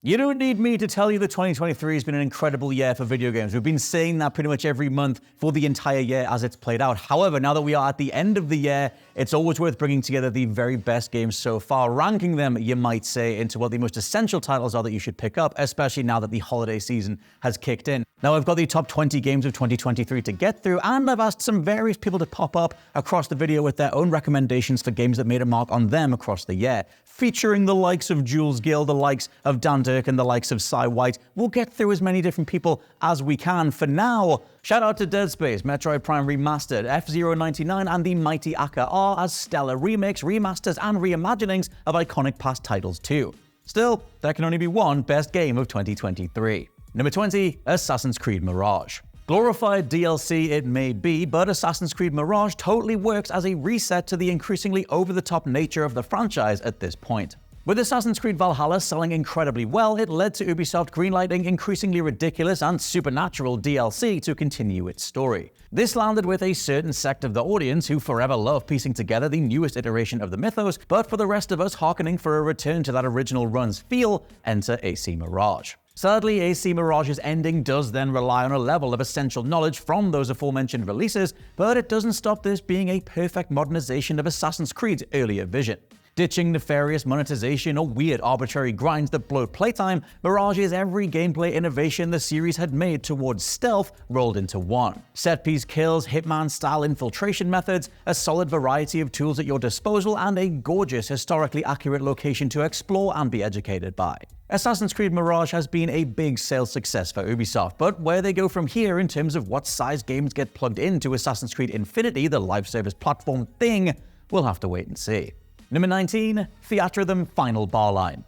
You don't need me to tell you that 2023 has been an incredible year for video games. We've been saying that pretty much every month for the entire year as it's played out. However, now that we are at the end of the year, it's always worth bringing together the very best games so far, ranking them, you might say, into what the most essential titles are that you should pick up, especially now that the holiday season has kicked in. Now, I've got the top 20 games of 2023 to get through, and I've asked some various people to pop up across the video with their own recommendations for games that made a mark on them across the year, featuring the likes of Jules Gill, the likes of Dan Dirk, and the likes of Cy White. We'll get through as many different people as we can. For now, shout out to Dead Space, Metroid Prime Remastered, F-Zero 99, and the Mighty Akka are as stellar remakes, remasters, and reimaginings of iconic past titles too. Still, there can only be one best game of 2023. Number 20, Assassin's Creed Mirage. Glorified DLC it may be, but Assassin's Creed Mirage totally works as a reset to the increasingly over-the-top nature of the franchise at this point. With Assassin's Creed Valhalla selling incredibly well, it led to Ubisoft greenlighting increasingly ridiculous and supernatural DLC to continue its story. This landed with a certain sect of the audience who forever love piecing together the newest iteration of the mythos, but for the rest of us hearkening for a return to that original run's feel, enter AC Mirage. Sadly, AC Mirage's ending does then rely on a level of essential knowledge from those aforementioned releases, but it doesn't stop this being a perfect modernization of Assassin's Creed's earlier vision. Ditching nefarious monetization or weird arbitrary grinds that bloat playtime, Mirage is every gameplay innovation the series had made towards stealth rolled into one. Set-piece kills, Hitman-style infiltration methods, a solid variety of tools at your disposal, and a gorgeous, historically accurate location to explore and be educated by. Assassin's Creed Mirage has been a big sales success for Ubisoft, but where they go from here in terms of what size games get plugged into Assassin's Creed Infinity, the live service platform thing, we'll have to wait and see. Number 19, Theatrhythm Final Bar Line.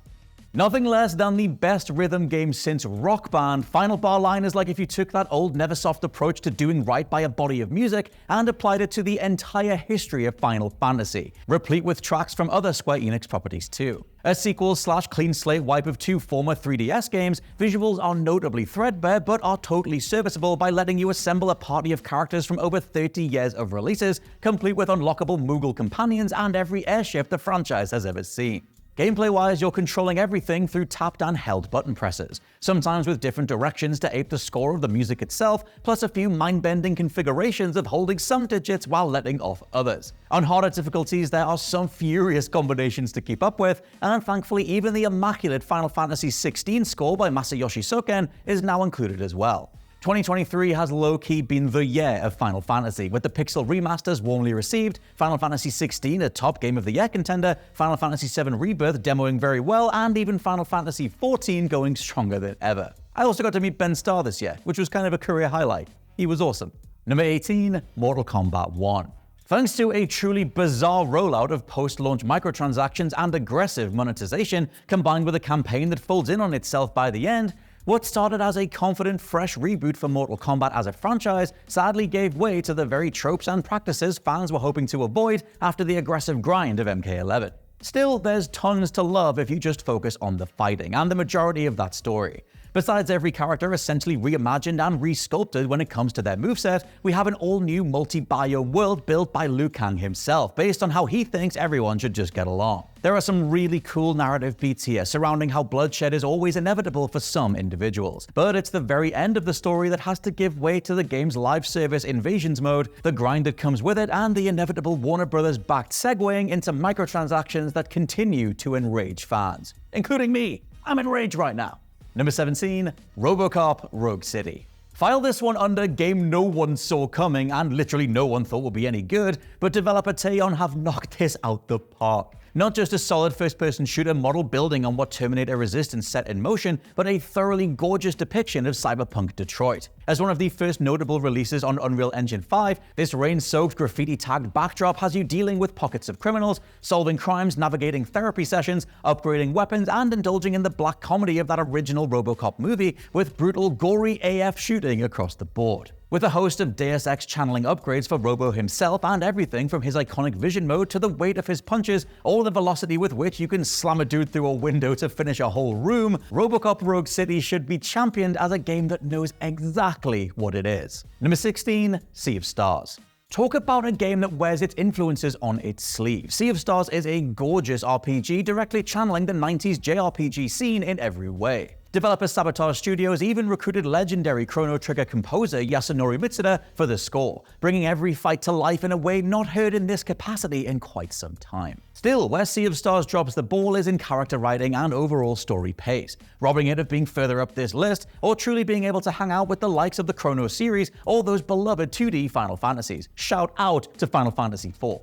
Nothing less than the best rhythm game since Rock Band, Final Bar Line is like if you took that old Neversoft approach to doing right by a body of music and applied it to the entire history of Final Fantasy, replete with tracks from other Square Enix properties too. A sequel/clean slate wipe of two former 3DS games, visuals are notably threadbare but are totally serviceable by letting you assemble a party of characters from over 30 years of releases, complete with unlockable Moogle companions and every airship the franchise has ever seen. Gameplay-wise, you're controlling everything through tapped and held button presses, sometimes with different directions to ape the score of the music itself, plus a few mind-bending configurations of holding some digits while letting off others. On harder difficulties, there are some furious combinations to keep up with, and thankfully even the immaculate Final Fantasy XVI score by Masayoshi Soken is now included as well. 2023 has low-key been the year of Final Fantasy, with the Pixel remasters warmly received, Final Fantasy XVI a top Game of the Year contender, Final Fantasy VII Rebirth demoing very well, and even Final Fantasy XIV going stronger than ever. I also got to meet Ben Starr this year, which was kind of a career highlight. He was awesome. Number 18, Mortal Kombat 1. Thanks to a truly bizarre rollout of post-launch microtransactions and aggressive monetization, combined with a campaign that folds in on itself by the end, what started as a confident, fresh reboot for Mortal Kombat as a franchise sadly gave way to the very tropes and practices fans were hoping to avoid after the aggressive grind of MK11. Still, there's tons to love if you just focus on the fighting, and the majority of that story. Besides every character essentially reimagined and resculpted when it comes to their moveset, we have an all-new multi-biome world built by Liu Kang himself, based on how he thinks everyone should just get along. There are some really cool narrative beats here surrounding how bloodshed is always inevitable for some individuals, but it's the very end of the story that has to give way to the game's live service invasions mode, the grind that comes with it, and the inevitable Warner Bros.-backed segueing into microtransactions that continue to enrage fans. Including me. I'm enraged right now. Number 17, RoboCop Rogue City. File this one under game no one saw coming and literally no one thought would be any good, but developer Teyon have knocked this out the park. Not just a solid first-person shooter model building on what Terminator Resistance set in motion, but a thoroughly gorgeous depiction of cyberpunk Detroit. As one of the first notable releases on Unreal Engine 5, this rain-soaked, graffiti-tagged backdrop has you dealing with pockets of criminals, solving crimes, navigating therapy sessions, upgrading weapons, and indulging in the black comedy of that original RoboCop movie with brutal, gory AF shooting across the board. With a host of Deus Ex channeling upgrades for Robo himself and everything from his iconic vision mode to the weight of his punches, or the velocity with which you can slam a dude through a window to finish a whole room, RoboCop Rogue City should be championed as a game that knows exactly what it is. Number 16, Sea of Stars. Talk about a game that wears its influences on its sleeve. Sea of Stars is a gorgeous RPG directly channeling the 90s JRPG scene in every way. Developer Sabotage Studios even recruited legendary Chrono Trigger composer Yasunori Mitsuda for the score, bringing every fight to life in a way not heard in this capacity in quite some time. Still, where Sea of Stars drops the ball is in character writing and overall story pace, robbing it of being further up this list or truly being able to hang out with the likes of the Chrono series or those beloved 2D Final Fantasies. Shout out to Final Fantasy IV.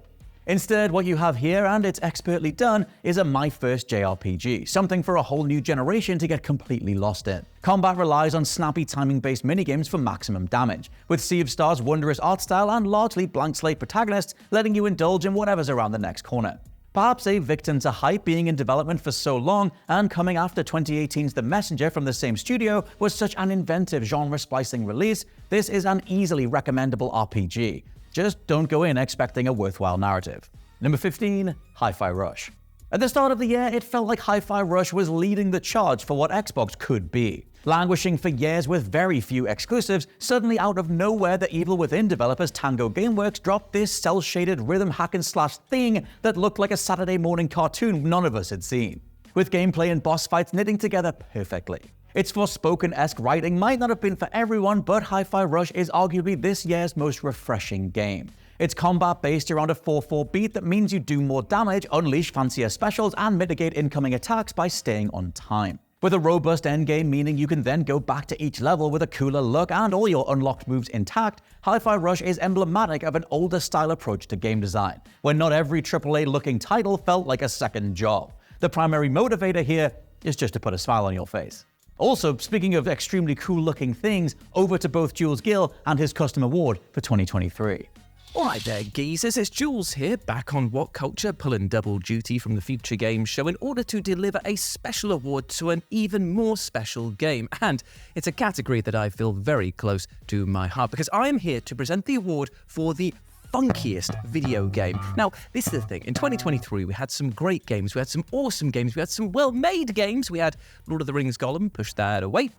Instead, what you have here, and it's expertly done, is a My First JRPG, something for a whole new generation to get completely lost in. Combat relies on snappy timing-based minigames for maximum damage, with Sea of Stars' wondrous art style and largely blank slate protagonists letting you indulge in whatever's around the next corner. Perhaps a victim to hype being in development for so long and coming after 2018's The Messenger from the same studio was such an inventive genre-splicing release, this is an easily recommendable RPG. Just don't go in expecting a worthwhile narrative. Number 15, Hi-Fi Rush. At the start of the year, it felt like Hi-Fi Rush was leading the charge for what Xbox could be. Languishing for years with very few exclusives, suddenly out of nowhere the Evil Within developers Tango Gameworks dropped this cel-shaded rhythm hack-and-slash thing that looked like a Saturday morning cartoon none of us had seen, with gameplay and boss fights knitting together perfectly. Its Forspoken-esque writing might not have been for everyone, but Hi-Fi Rush is arguably this year's most refreshing game. It's combat based around a 4-4 beat that means you do more damage, unleash fancier specials, and mitigate incoming attacks by staying on time. With a robust endgame meaning you can then go back to each level with a cooler look and all your unlocked moves intact, Hi-Fi Rush is emblematic of an older style approach to game design, where not every AAA-looking title felt like a second job. The primary motivator here is just to put a smile on your face. Also, speaking of extremely cool-looking things, over to both Jules Gill and his custom award for 2023. Alright there, geezers, it's Jules here, back on What Culture, pulling double duty from the Future Games show in order to deliver a special award to an even more special game. And it's a category that I feel very close to my heart, because I am here to present the award for the funkiest video game. Now, this is the thing. In 2023, we had some great games. We had some awesome games. We had some well-made games. We had Lord of the Rings Gollum, push that away.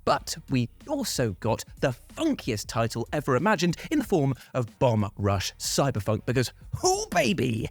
But we also got the funkiest title ever imagined in the form of Bomb Rush Cyberfunk, because, oh baby,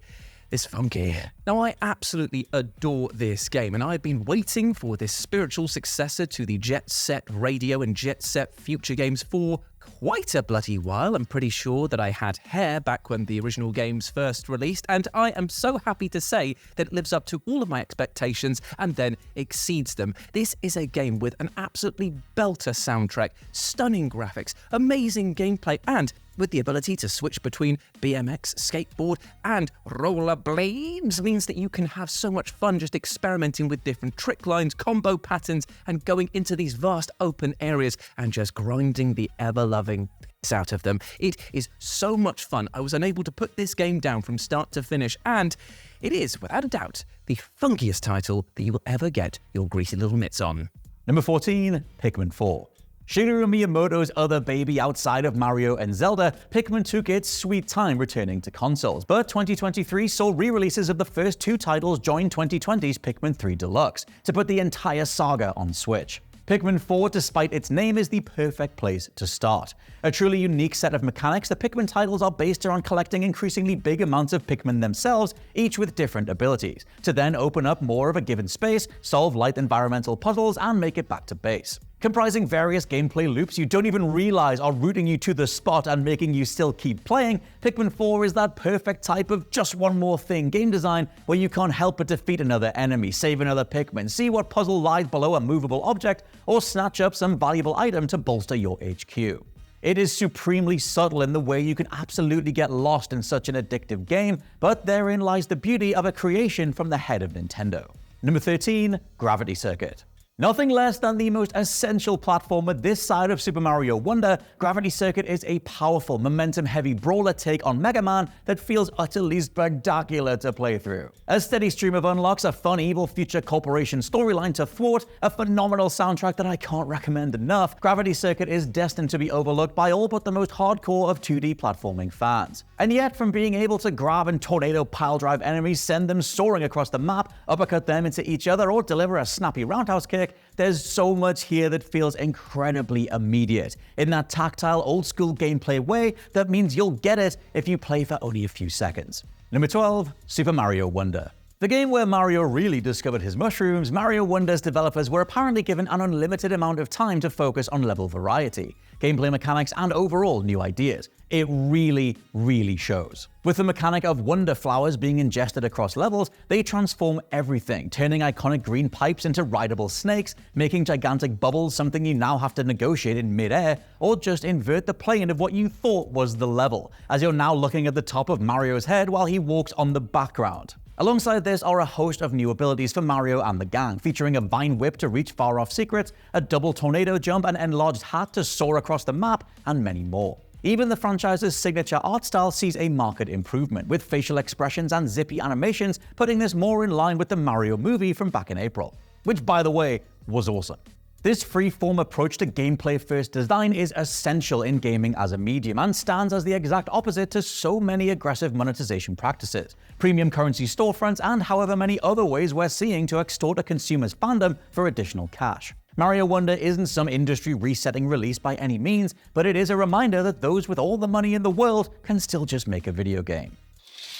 it's funky. Now, I absolutely adore this game, and I've been waiting for this spiritual successor to the Jet Set Radio and Jet Set Future Games for quite a bloody while. I'm pretty sure that I had hair back when the original games first released, and I am so happy to say that it lives up to all of my expectations and then exceeds them. This is a game with an absolutely belter soundtrack, stunning graphics, amazing gameplay, and with the ability to switch between BMX, skateboard, and rollerblades means that you can have so much fun just experimenting with different trick lines, combo patterns, and going into these vast open areas and just grinding the ever-loving piss out of them. It is so much fun. I was unable to put this game down from start to finish, and it is, without a doubt, the funkiest title that you will ever get your greasy little mitts on. Number 14, Pikmin 4. Shigeru Miyamoto's other baby outside of Mario and Zelda, Pikmin took its sweet time returning to consoles, but 2023 saw re-releases of the first two titles join 2020's Pikmin 3 Deluxe to put the entire saga on Switch. Pikmin 4, despite its name, is the perfect place to start. A truly unique set of mechanics, the Pikmin titles are based around collecting increasingly big amounts of Pikmin themselves, each with different abilities, to then open up more of a given space, solve light environmental puzzles, and make it back to base. Comprising various gameplay loops you don't even realize are routing you to the spot and making you still keep playing, Pikmin 4 is that perfect type of just one more thing game design where you can't help but defeat another enemy, save another Pikmin, see what puzzle lies below a movable object, or snatch up some valuable item to bolster your HQ. It is supremely subtle in the way you can absolutely get lost in such an addictive game, but therein lies the beauty of a creation from the head of Nintendo. Number 13, Gravity Circuit. Nothing less than the most essential platformer this side of Super Mario Wonder, Gravity Circuit is a powerful, momentum-heavy brawler take on Mega Man that feels utterly spectacular to play through. A steady stream of unlocks, a fun evil future corporation storyline to thwart, a phenomenal soundtrack that I can't recommend enough, Gravity Circuit is destined to be overlooked by all but the most hardcore of 2D platforming fans. And yet, from being able to grab and tornado piledrive enemies, send them soaring across the map, uppercut them into each other, or deliver a snappy roundhouse kick, quick, there's so much here that feels incredibly immediate, in that tactile, old-school gameplay way that means you'll get it if you play for only a few seconds. Number 12, Super Mario Wonder. The game where Mario really discovered his mushrooms, Mario Wonder's developers were apparently given an unlimited amount of time to focus on level variety, gameplay mechanics, and overall new ideas. It really, really shows. With the mechanic of wonder flowers being ingested across levels, they transform everything, turning iconic green pipes into rideable snakes, making gigantic bubbles something you now have to negotiate in mid-air, or just invert the plane of what you thought was the level, as you're now looking at the top of Mario's head while he walks on the background. Alongside this are a host of new abilities for Mario and the gang, featuring a vine whip to reach far-off secrets, a double tornado jump, an enlarged hat to soar across the map, and many more. Even the franchise's signature art style sees a marked improvement, with facial expressions and zippy animations putting this more in line with the Mario movie from back in April, which, by the way, was awesome. This free-form approach to gameplay-first design is essential in gaming as a medium and stands as the exact opposite to so many aggressive monetization practices, premium currency storefronts, and however many other ways we're seeing to extort a consumer's fandom for additional cash. Mario Wonder isn't some industry resetting release by any means, but it is a reminder that those with all the money in the world can still just make a video game.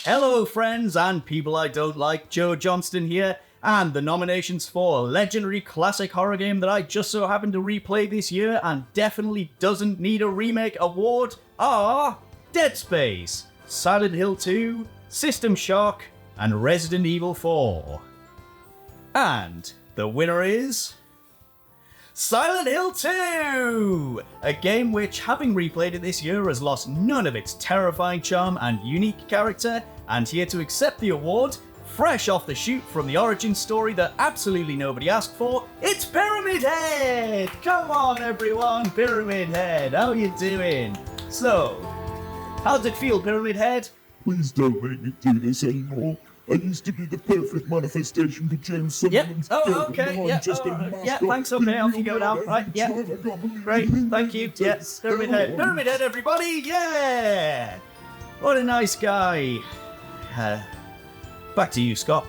Hello friends and people I don't like, Joe Johnston here, and the nominations for a legendary classic horror game that I just so happened to replay this year and definitely doesn't need a remake award are Dead Space, Silent Hill 2, System Shock, and Resident Evil 4. And the winner is Silent Hill 2! A game which, having replayed it this year, has lost none of its terrifying charm and unique character, and here to accept the award, fresh off the chute from the origin story that absolutely nobody asked for, it's Pyramid Head! Come on everyone, Pyramid Head, how you doing? So, how does it feel, Pyramid Head? Please don't make me do this anymore. I used to be the perfect manifestation for James Sutherland's okay, yeah, thanks, okay, off you go now, right, yeah. Great, thank you, yes, Pyramid Head everybody, yeah! What a nice guy. Back to you, Scott.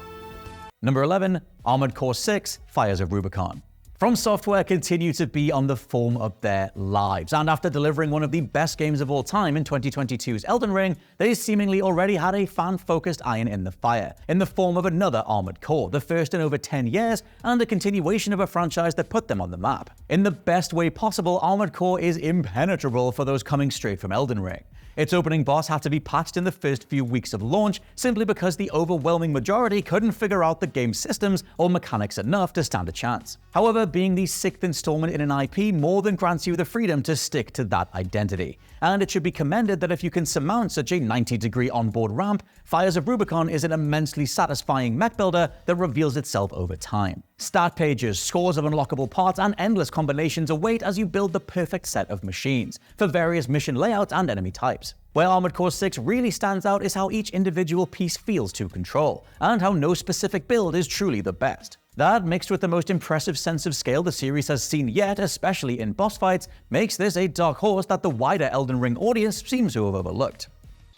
Number 11, Armored Core 6, Fires of Rubicon. From Software continue to be on the form of their lives, and after delivering one of the best games of all time in 2022's Elden Ring, they seemingly already had a fan-focused iron in the fire, in the form of another Armored Core, the first in over 10 years, and a continuation of a franchise that put them on the map. In the best way possible, Armored Core is impenetrable for those coming straight from Elden Ring. Its opening boss had to be patched in the first few weeks of launch simply because the overwhelming majority couldn't figure out the game's systems or mechanics enough to stand a chance. However, being the 6th installment in an IP more than grants you the freedom to stick to that identity. And it should be commended that if you can surmount such a 90-degree onboard ramp, Fires of Rubicon is an immensely satisfying mech builder that reveals itself over time. Stat pages, scores of unlockable parts, and endless combinations await as you build the perfect set of machines for various mission layouts and enemy types. Where Armored Core 6 really stands out is how each individual piece feels to control, and how no specific build is truly the best. That, mixed with the most impressive sense of scale the series has seen yet, especially in boss fights, makes this a dark horse that the wider Elden Ring audience seems to have overlooked.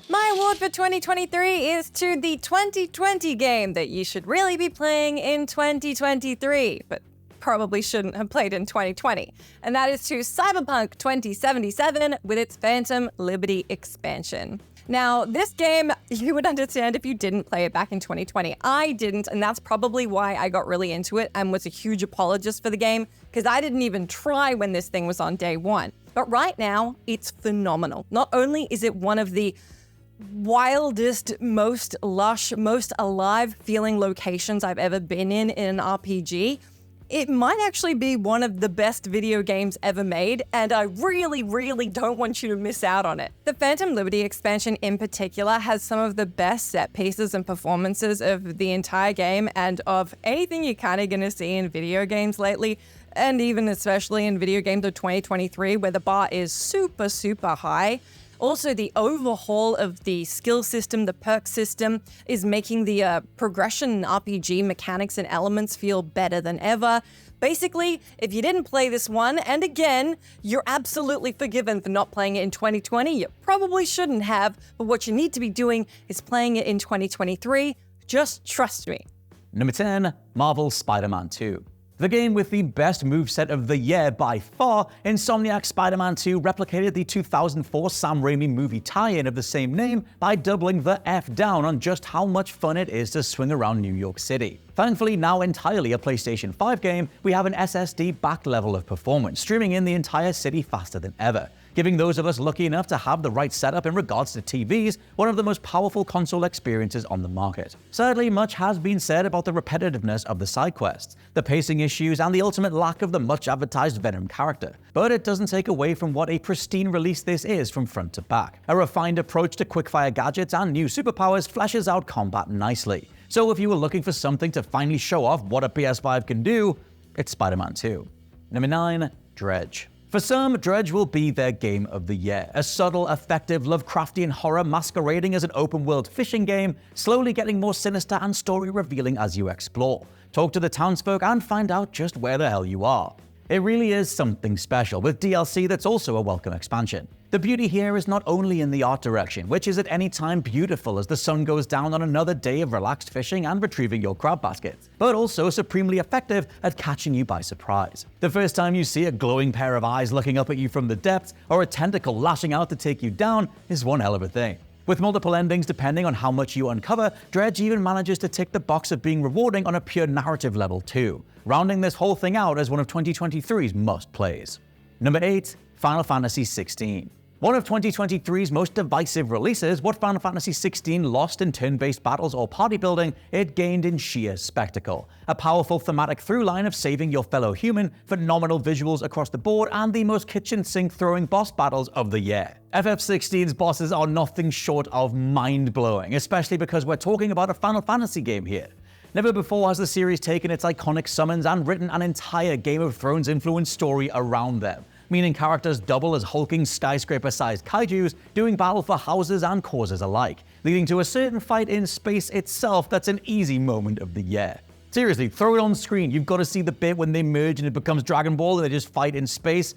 My award for 2023 is to the 2020 game that you should really be playing in 2023, but probably shouldn't have played in 2020. And that is to Cyberpunk 2077 with its Phantom Liberty expansion. Now, this game, you would understand if you didn't play it back in 2020. I didn't, and that's probably why I got really into it and was a huge apologist for the game, because I didn't even try when this thing was on day one. But right now, it's phenomenal. Not only is it one of the wildest, most lush, most alive feeling locations I've ever been in an RPG, it might actually be one of the best video games ever made, and I really, really don't want you to miss out on it. The Phantom Liberty expansion in particular has some of the best set pieces and performances of the entire game and of anything you're kind of going to see in video games lately, and even especially in video games of 2023 where the bar is super, super high. Also, the overhaul of the skill system, the perk system, is making the progression RPG mechanics and elements feel better than ever. Basically, if you didn't play this one, and again, you're absolutely forgiven for not playing it in 2020, you probably shouldn't have, but what you need to be doing is playing it in 2023. Just trust me. Number 10, Marvel's Spider-Man 2. The game with the best moveset of the year by far, Insomniac's Spider-Man 2 replicated the 2004 Sam Raimi movie tie-in of the same name by doubling the F down on just how much fun it is to swing around New York City. Thankfully, now entirely a PlayStation 5 game, we have an SSD-backed level of performance, streaming in the entire city faster than ever, giving those of us lucky enough to have the right setup in regards to TVs one of the most powerful console experiences on the market. Sadly, much has been said about the repetitiveness of the side quests, the pacing issues, and the ultimate lack of the much-advertised Venom character. But it doesn't take away from what a pristine release this is from front to back. A refined approach to quickfire gadgets and new superpowers fleshes out combat nicely. So if you were looking for something to finally show off what a PS5 can do, it's Spider-Man 2. Number 9, Dredge. For some, Dredge will be their game of the year. A subtle, effective Lovecraftian horror masquerading as an open-world fishing game, slowly getting more sinister and story-revealing as you explore. Talk to the townsfolk and find out just where the hell you are. It really is something special, with DLC that's also a welcome expansion. The beauty here is not only in the art direction, which is at any time beautiful as the sun goes down on another day of relaxed fishing and retrieving your crab baskets, but also supremely effective at catching you by surprise. The first time you see a glowing pair of eyes looking up at you from the depths, or a tentacle lashing out to take you down, is one hell of a thing. With multiple endings depending on how much you uncover, Dredge even manages to tick the box of being rewarding on a pure narrative level too, rounding this whole thing out as one of 2023's must-plays. Number 8, Final Fantasy XVI. One of 2023's most divisive releases, what Final Fantasy XVI lost in turn-based battles or party building, it gained in sheer spectacle. A powerful thematic through-line of saving your fellow human, phenomenal visuals across the board, and the most kitchen sink throwing boss battles of the year. FF16's bosses are nothing short of mind-blowing, especially because we're talking about a Final Fantasy game here. Never before has the series taken its iconic summons and written an entire Game of Thrones-influenced story around them, meaning characters double as hulking skyscraper-sized kaijus, doing battle for houses and causes alike, leading to a certain fight in space itself that's an easy moment of the year. Seriously, throw it on screen. You've got to see the bit when they merge and it becomes Dragon Ball and they just fight in space.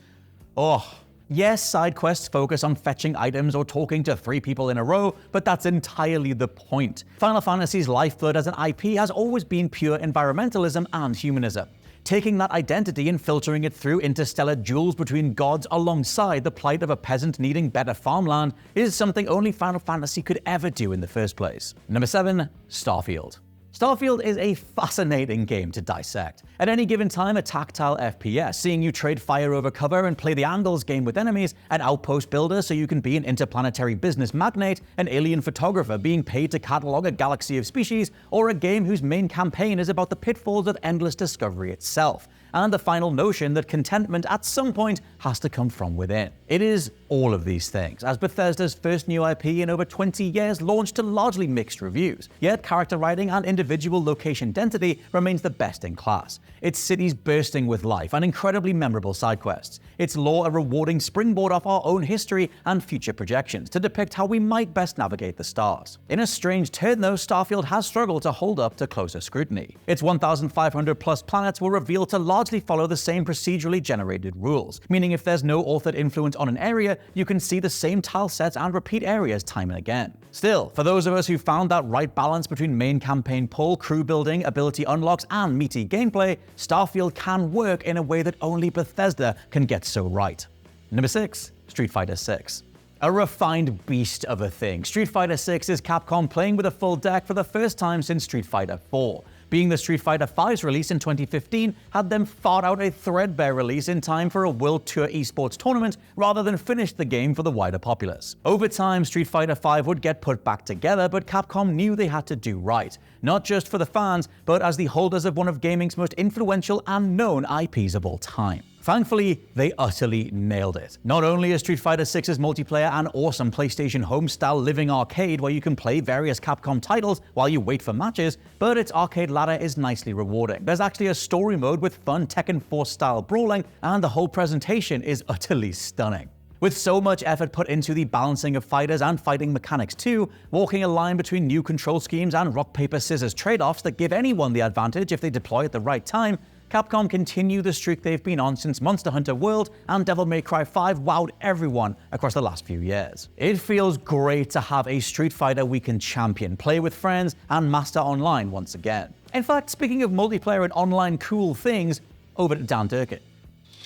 Oh. Yes, side quests focus on fetching items or talking to 3 people in a row, but that's entirely the point. Final Fantasy's lifeblood as an IP has always been pure environmentalism and humanism, taking that identity and filtering it through interstellar duels between gods alongside the plight of a peasant needing better farmland is something only Final Fantasy could ever do in the first place. Number 7, Starfield. Starfield is a fascinating game to dissect. At any given time, a tactile FPS, seeing you trade fire over cover and play the Angles game with enemies, an outpost builder so you can be an interplanetary business magnate, an alien photographer being paid to catalog a galaxy of species, or a game whose main campaign is about the pitfalls of endless discovery itself, and the final notion that contentment at some point has to come from within. It is all of these things, as Bethesda's first new IP in over 20 years launched to largely mixed reviews, yet character writing and individual location density remains the best in class. Its cities bursting with life and incredibly memorable side quests. Its lore a rewarding springboard off our own history and future projections to depict how we might best navigate the stars. In a strange turn though, Starfield has struggled to hold up to closer scrutiny. Its 1,500 plus planets were revealed to largely follow the same procedurally generated rules, meaning if there's no authored influence on an area, you can see the same tile sets and repeat areas time and again. Still, for those of us who found that right balance between main campaign pull, crew building, ability unlocks, and meaty gameplay, Starfield can work in a way that only Bethesda can get so right. Number 6, Street Fighter 6. A refined beast of a thing, Street Fighter 6 is Capcom playing with a full deck for the first time since Street Fighter 4. Being the Street Fighter V's release in 2015 had them fought out a threadbare release in time for a World Tour esports tournament rather than finish the game for the wider populace. Over time, Street Fighter V would get put back together, but Capcom knew they had to do right, not just for the fans, but as the holders of one of gaming's most influential and known IPs of all time. Thankfully, they utterly nailed it. Not only is Street Fighter VI's multiplayer an awesome PlayStation home-style living arcade where you can play various Capcom titles while you wait for matches, but its arcade ladder is nicely rewarding. There's actually a story mode with fun Tekken 4-style brawling, and the whole presentation is utterly stunning. With so much effort put into the balancing of fighters and fighting mechanics too, walking a line between new control schemes and rock-paper-scissors trade-offs that give anyone the advantage if they deploy at the right time, Capcom continue the streak they've been on since Monster Hunter World and Devil May Cry 5 wowed everyone across the last few years. It feels great to have a Street Fighter we can champion, play with friends, and master online once again. In fact, speaking of multiplayer and online cool things, over to Dan Durkin.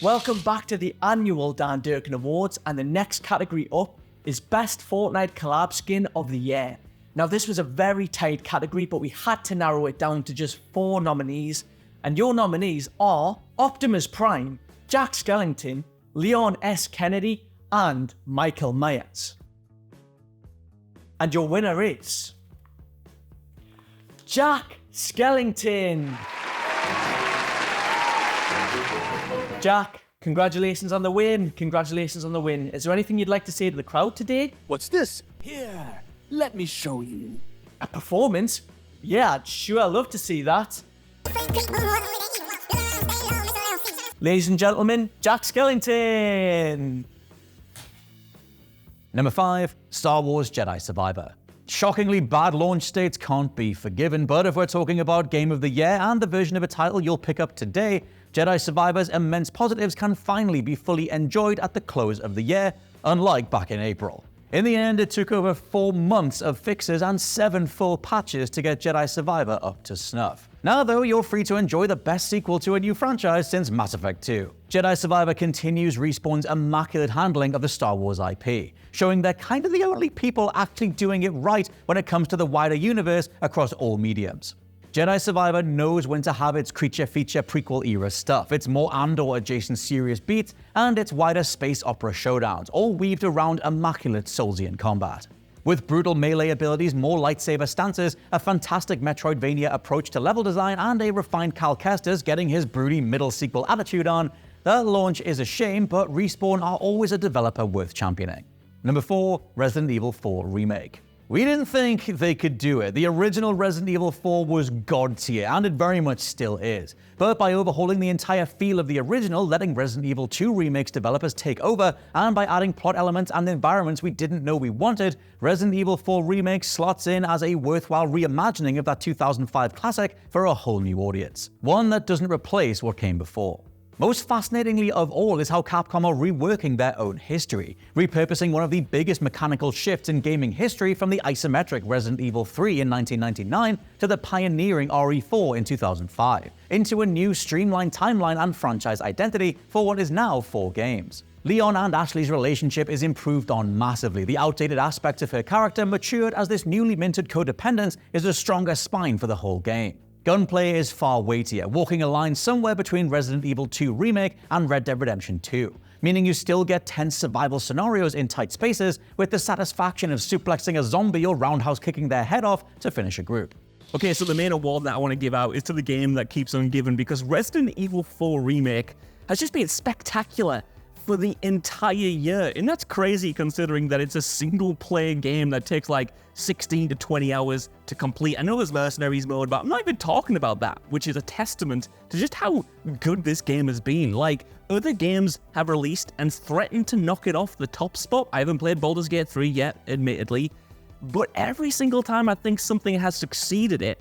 Welcome back to the annual Dan Durkin Awards, and the next category up is Best Fortnite Collab Skin of the Year. Now, this was a very tight category, but we had to narrow it down to just 4 nominees, and your nominees are Optimus Prime, Jack Skellington, Leon S. Kennedy, and Michael Myers. And your winner is Jack Skellington. Jack, congratulations on the win. Congratulations on the win. Is there anything you'd like to say to the crowd today? What's this? Here, let me show you. A performance? Yeah, I'd sure love to see that. Ladies and gentlemen, Jack Skellington. Number 5, Star Wars Jedi Survivor. Shockingly bad launch states can't be forgiven, but if we're talking about Game of the Year and the version of a title you'll pick up today, Jedi Survivor's immense positives can finally be fully enjoyed at the close of the year, unlike back in April. In the end, it took over 4 months of fixes and 7 full patches to get Jedi Survivor up to snuff. Now though, you're free to enjoy the best sequel to a new franchise since Mass Effect 2. Jedi Survivor continues Respawn's immaculate handling of the Star Wars IP, showing they're kind of the only people actually doing it right when it comes to the wider universe across all mediums. Jedi Survivor knows when to have its creature feature prequel era stuff, its more Andor adjacent serious beats, and its wider space opera showdowns, all weaved around immaculate Soulsian combat. With brutal melee abilities, more lightsaber stances, a fantastic Metroidvania approach to level design, and a refined Cal Kestis getting his broody middle sequel attitude on, the launch is a shame, but Respawn are always a developer worth championing. Number 4, Resident Evil 4 Remake. We didn't think they could do it. The original Resident Evil 4 was god tier, and it very much still is. But by overhauling the entire feel of the original, letting Resident Evil 2 Remake's developers take over, and by adding plot elements and environments we didn't know we wanted, Resident Evil 4 Remake slots in as a worthwhile reimagining of that 2005 classic for a whole new audience. One that doesn't replace what came before. Most fascinatingly of all is how Capcom are reworking their own history, repurposing one of the biggest mechanical shifts in gaming history from the isometric Resident Evil 3 in 1999 to the pioneering RE4 in 2005, into a new streamlined timeline and franchise identity for what is now 4 games. Leon and Ashley's relationship is improved on massively. The outdated aspects of her character matured as this newly minted codependence is a stronger spine for the whole game. Gunplay is far weightier, walking a line somewhere between Resident Evil 2 Remake and Red Dead Redemption 2, meaning you still get tense survival scenarios in tight spaces with the satisfaction of suplexing a zombie or roundhouse kicking their head off to finish a group. Okay, so the main award that I want to give out is to the game that keeps on giving, because Resident Evil 4 Remake has just been spectacular for the entire year. And that's crazy considering that it's a single player game that takes like 16 to 20 hours to complete. I know there's Mercenaries mode, but I'm not even talking about that, which is a testament to just how good this game has been. Like, other games have released and threatened to knock it off the top spot. I haven't played Baldur's Gate 3 yet, admittedly, but every single time I think something has succeeded it,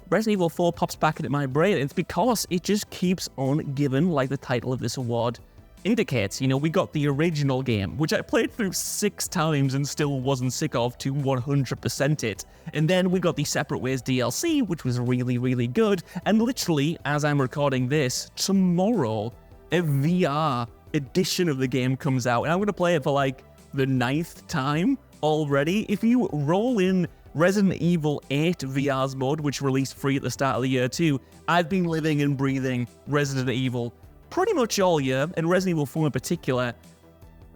Resident Evil 4 pops back into my brain. It's because it just keeps on giving, like the title of this award indicates. You know, we got the original game, which I played through 6 times and still wasn't sick of to 100% it. And then we got the Separate Ways DLC, which was really, really good. And literally, as I'm recording this, tomorrow, a VR edition of the game comes out. And I'm going to play it for like the 9th time already. If you roll in Resident Evil 8 VR's mode, which released free at the start of the year too, I've been living and breathing Resident Evil pretty much all year, and Resident Evil 4 in particular.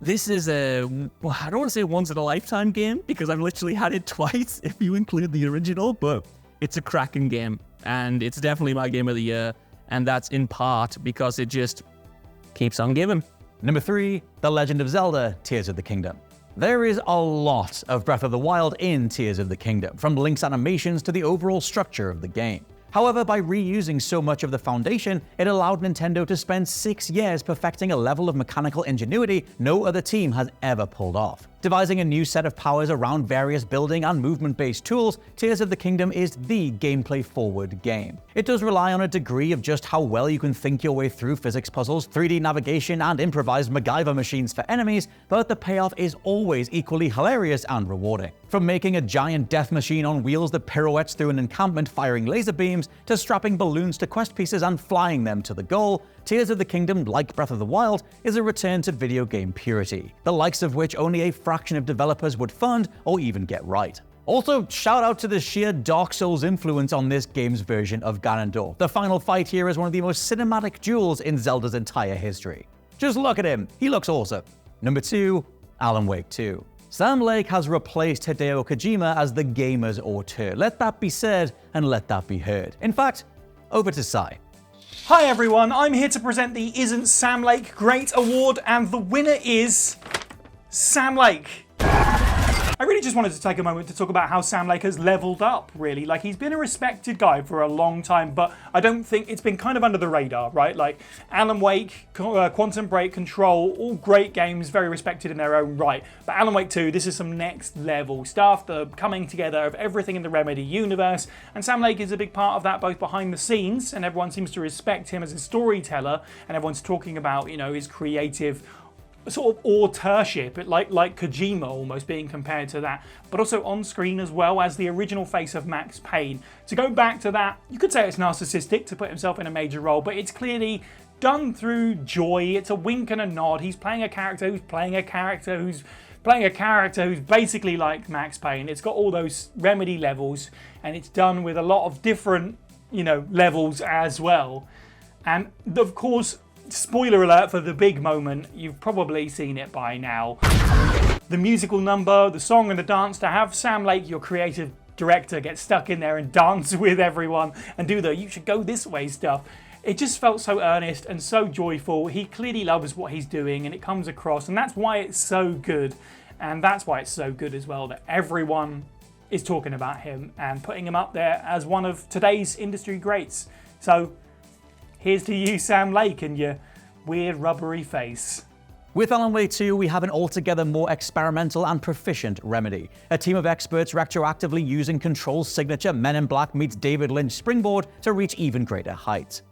This is I don't want to say once in a lifetime game, because I've literally had it twice if you include the original, but it's a cracking game, and it's definitely my game of the year, and that's in part because it just keeps on giving. Number 3, The Legend of Zelda Tears of the Kingdom. There is a lot of Breath of the Wild in Tears of the Kingdom, from Link's animations to the overall structure of the game. However, by reusing so much of the foundation, it allowed Nintendo to spend 6 years perfecting a level of mechanical ingenuity no other team has ever pulled off. Devising a new set of powers around various building and movement-based tools, Tears of the Kingdom is the gameplay-forward game. It does rely on a degree of just how well you can think your way through physics puzzles, 3D navigation, and improvised MacGyver machines for enemies, but the payoff is always equally hilarious and rewarding. From making a giant death machine on wheels that pirouettes through an encampment firing laser beams, to strapping balloons to quest pieces and flying them to the goal, Tears of the Kingdom, like Breath of the Wild, is a return to video game purity, the likes of which only a fraction of developers would fund or even get right. Also, shout out to the sheer Dark Souls influence on this game's version of Ganondorf. The final fight here is one of the most cinematic duels in Zelda's entire history. Just look at him, he looks awesome. Number 2, Alan Wake 2. Sam Lake has replaced Hideo Kojima as the gamer's auteur. Let that be said, and let that be heard. In fact, over to Sai. Hi everyone, I'm here to present the Isn't Sam Lake Great Award, and the winner is Sam Lake. I really just wanted to take a moment to talk about how Sam Lake has leveled up, really. Like, he's been a respected guy for a long time, but I don't think it's been kind of under the radar, right? Like, Alan Wake, Quantum Break, Control, all great games, very respected in their own right. But Alan Wake 2, this is some next level stuff, the coming together of everything in the Remedy universe, and Sam Lake is a big part of that, both behind the scenes, and everyone seems to respect him as a storyteller, and everyone's talking about, you know, his creative sort of auteurship, like Kojima almost being compared to that, but also on screen as well as the original face of Max Payne. To go back to that, you could say it's narcissistic to put himself in a major role, but it's clearly done through joy. It's a wink and a nod. He's playing a character who's playing a character who's playing a character who's basically like Max Payne. It's got all those Remedy levels, and it's done with a lot of different, you know, levels as well. And of course, spoiler alert for the big moment, you've probably seen it by now. The musical number, the song and the dance, to have Sam Lake, your creative director, get stuck in there and dance with everyone and do the "you should go this way" stuff. It just felt so earnest and so joyful. He clearly loves what he's doing, and it comes across, and that's why it's so good. And that's why it's so good as well, that everyone is talking about him and putting him up there as one of today's industry greats. So here's to you, Sam Lake, and your weird rubbery face. With Alan Wake 2, we have an altogether more experimental and proficient Remedy. A team of experts retroactively using Control's signature Men in Black meets David Lynch springboard to reach even greater heights.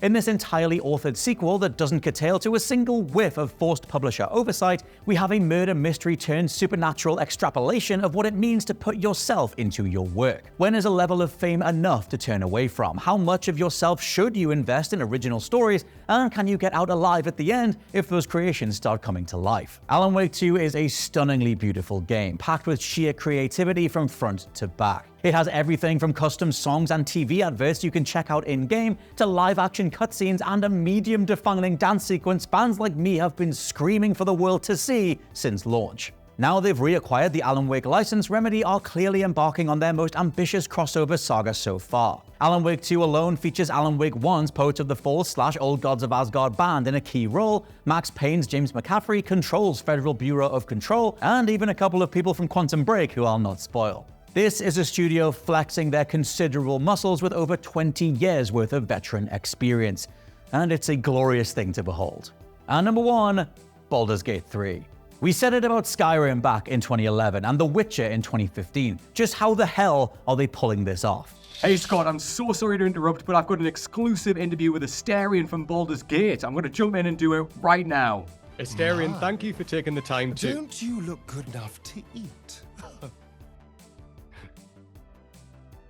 In this entirely authored sequel that doesn't curtail to a single whiff of forced publisher oversight, we have a murder mystery turned supernatural extrapolation of what it means to put yourself into your work. When is a level of fame enough to turn away from? How much of yourself should you invest in original stories? And can you get out alive at the end if those creations start coming to life? Alan Wake 2 is a stunningly beautiful game, packed with sheer creativity from front to back. It has everything from custom songs and TV adverts you can check out in-game, to live-action cutscenes and a medium-defining dance sequence fans like me have been screaming for the world to see since launch. Now they've reacquired the Alan Wake license, Remedy are clearly embarking on their most ambitious crossover saga so far. Alan Wake 2 alone features Alan Wake 1's Poets of the Fall / Old Gods of Asgard band in a key role, Max Payne's James McCaffrey controls Federal Bureau of Control, and even a couple of people from Quantum Break who I'll not spoil. This is a studio flexing their considerable muscles with over 20 years worth of veteran experience, and it's a glorious thing to behold. And number 1, Baldur's Gate 3. We said it about Skyrim back in 2011 and The Witcher in 2015. Just how the hell are they pulling this off? Hey Scott, I'm so sorry to interrupt, but I've got an exclusive interview with Asterion from Baldur's Gate. I'm going to jump in and do it right now. Asterion, thank you for taking the time to... Don't you look good enough to eat?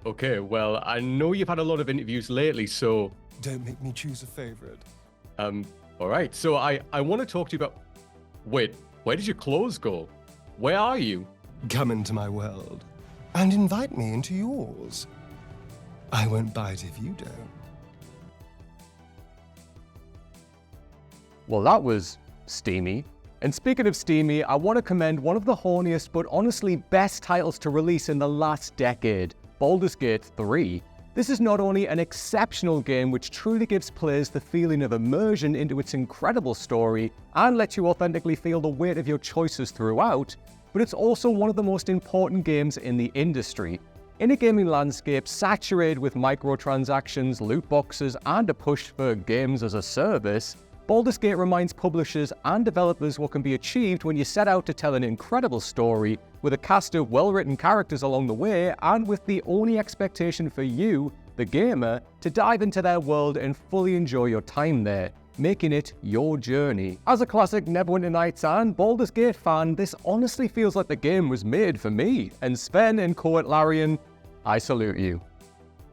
Okay, well, I know you've had a lot of interviews lately, so... Don't make me choose a favorite. Alright, so I want to talk to you about... Wait, where did your clothes go? Where are you? Come into my world and invite me into yours. I won't bite if you don't. Well, that was steamy. And speaking of steamy, I want to commend one of the horniest but honestly best titles to release in the last decade, Baldur's Gate 3. This is not only an exceptional game which truly gives players the feeling of immersion into its incredible story and lets you authentically feel the weight of your choices throughout, but it's also one of the most important games in the industry. In a gaming landscape saturated with microtransactions, loot boxes, and a push for games as a service, Baldur's Gate reminds publishers and developers what can be achieved when you set out to tell an incredible story with a cast of well-written characters along the way, and with the only expectation for you, the gamer, to dive into their world and fully enjoy your time there, making it your journey. As a classic Neverwinter Nights and Baldur's Gate fan, this honestly feels like the game was made for me. And Sven and Coet Larian, I salute you.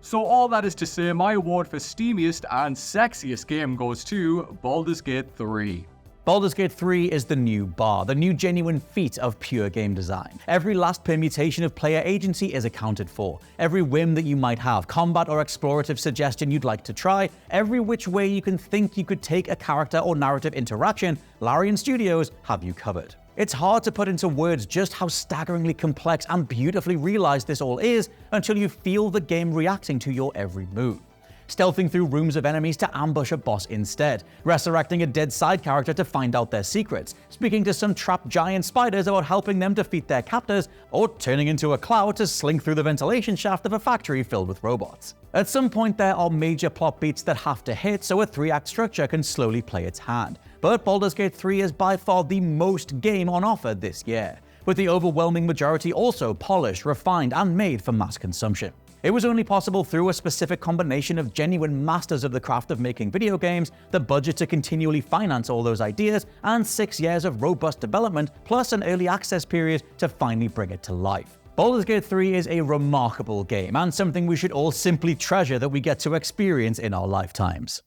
So all that is to say, my award for steamiest and sexiest game goes to Baldur's Gate 3. Baldur's Gate 3 is the new bar, the new genuine feat of pure game design. Every last permutation of player agency is accounted for. Every whim that you might have, combat or explorative suggestion you'd like to try, every which way you can think you could take a character or narrative interaction, Larian Studios have you covered. It's hard to put into words just how staggeringly complex and beautifully realized this all is until you feel the game reacting to your every move. Stealthing through rooms of enemies to ambush a boss instead, resurrecting a dead side character to find out their secrets, speaking to some trapped giant spiders about helping them defeat their captors, or turning into a cloud to slink through the ventilation shaft of a factory filled with robots. At some point there are major plot beats that have to hit so a 3-act structure can slowly play its hand. But Baldur's Gate 3 is by far the most game on offer this year, with the overwhelming majority also polished, refined, and made for mass consumption. It was only possible through a specific combination of genuine masters of the craft of making video games, the budget to continually finance all those ideas, and 6 years of robust development, plus an early access period to finally bring it to life. Baldur's Gate 3 is a remarkable game, and something we should all simply treasure that we get to experience in our lifetimes.